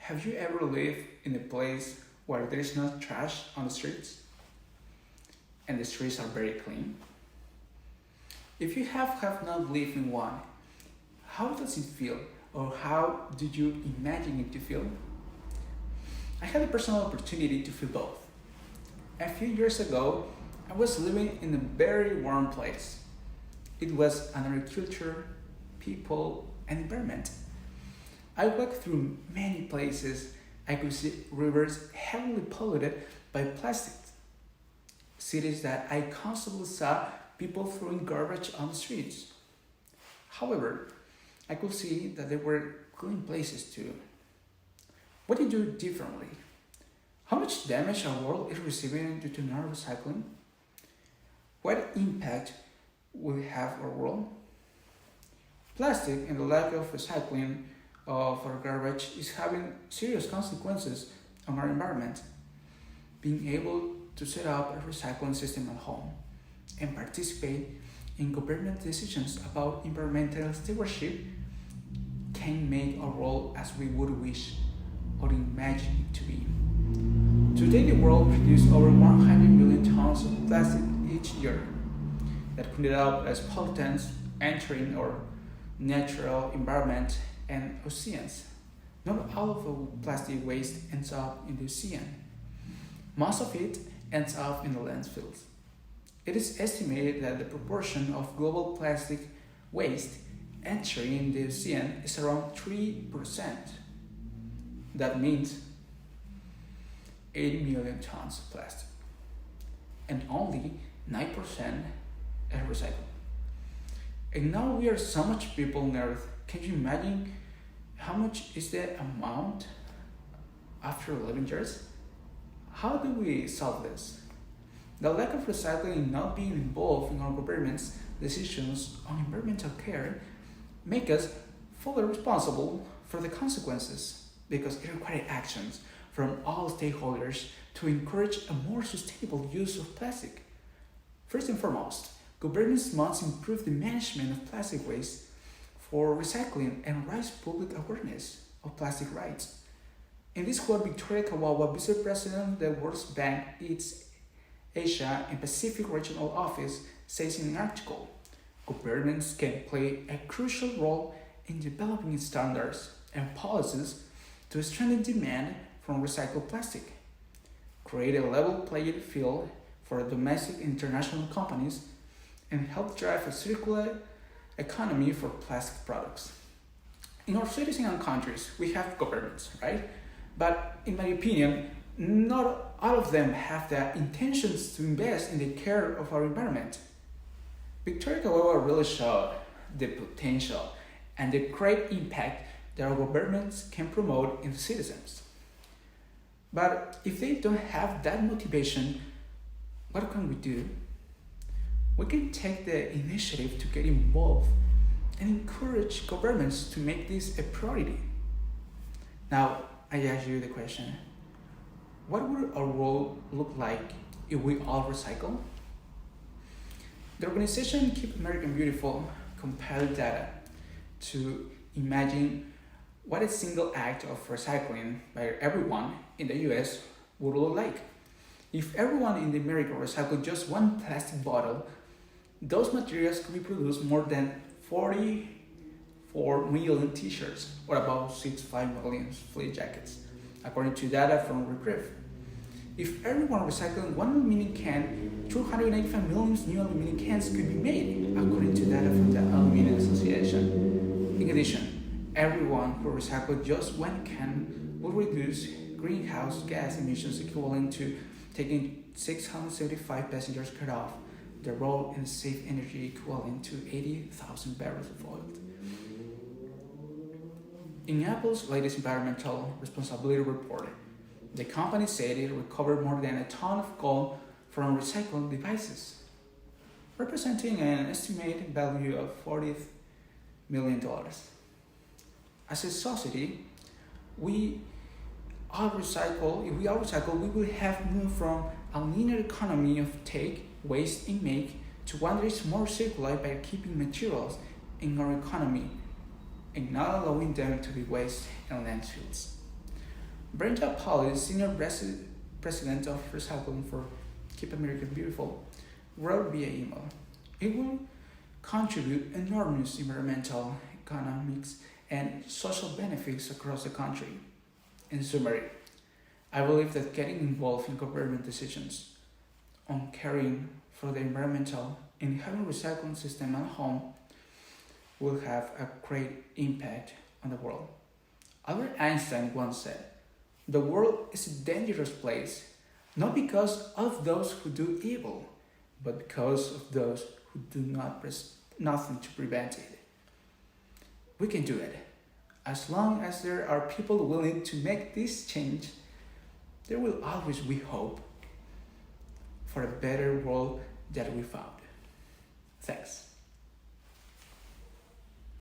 Have you ever lived in a place where there is no trash on the streets and the streets are very clean? If you have not lived in one, how does it feel, or how do you imagine it to feel? I had a personal opportunity to feel both. A few years ago, I was living in a very warm place. It was another culture, people, and environment. I walked through many places. I could see rivers heavily polluted by plastic. Cities that I constantly saw people throwing garbage on the streets. However, I could see that there were clean places too. What did you do differently? How much damage our world is receiving due to non-recycling? What impact will it have our world? Plastic and the lack of recycling of our garbage is having serious consequences on our environment. Being able to set up a recycling system at home and participate in government decisions about environmental stewardship can make our world as we would wish or imagine it to be. Today, the world produces over 100 million tons of plastic each year that ended up as pollutants entering our natural environment and oceans. Not all of the plastic waste ends up in the ocean. Most of it ends up in the landfills. It is estimated that the proportion of global plastic waste entering the ocean is around 3%. That means 80 million tons of plastic, and only 9% is recycled. And now we are so much people on Earth. Can you imagine how much is the amount after 11 years? How do we solve this? The lack of recycling not being involved in our government's decisions on environmental care make us fully responsible for the consequences, because it requires actions from all stakeholders to encourage a more sustainable use of plastic. First and foremost, governments must improve the management of plastic waste for recycling and raise public awareness of plastic rights. In this quote, Victoria Kawawa, Vice President of the World Bank, its Asia and Pacific Regional Office, says in an article, governments can play a crucial role in developing standards and policies to strengthen demand from recycled plastic, create a level playing field for domestic and international companies, and help drive a circular economy for plastic products. In our cities and countries, we have governments, right? But in my opinion, not all of them have the intentions to invest in the care of our environment. Victoria Kawawa really showed the potential and the great impact that our governments can promote in the citizens. But if they don't have that motivation, what can we do? We can take the initiative to get involved and encourage governments to make this a priority. Now, I ask you the question, what would our world look like if we all recycle? The organization Keep America Beautiful compiled data to imagine what a single act of recycling by everyone in the US would look like. If everyone in America recycled just one plastic bottle, those materials could be produced more than 44 million t-shirts, or about 65 million fleece jackets, according to data from Reprieve. If everyone recycled 1 aluminum can, 285 million new aluminum cans could be made, according to data from the Aluminum Association. In addition, everyone who recycled just one can will reduce greenhouse gas emissions equivalent to taking 675 passengers cut off the road and save energy equivalent to 80,000 barrels of oil. In Apple's latest environmental responsibility report, the company said it recovered more than a ton of gold from recycled devices, representing an estimated value of $40 million. As a society, if we all recycle, we will have moved from a linear economy of take, waste, and make to one that is more circular by keeping materials in our economy and not allowing them to be wasted in landfills. Brenda Polly, Senior President of Recycling for Keep America Beautiful, wrote via email. It will contribute enormous environmental, economics, and social benefits across the country. In summary, I believe that getting involved in government decisions on caring for the environmental and having a recycling system at home will have a great impact on the world. Albert Einstein once said, "The world is a dangerous place, not because of those who do evil, but because of those who do nothing to prevent it." We can do it. As long as there are people willing to make this change, there will always be hope for a better world that we found. Thanks.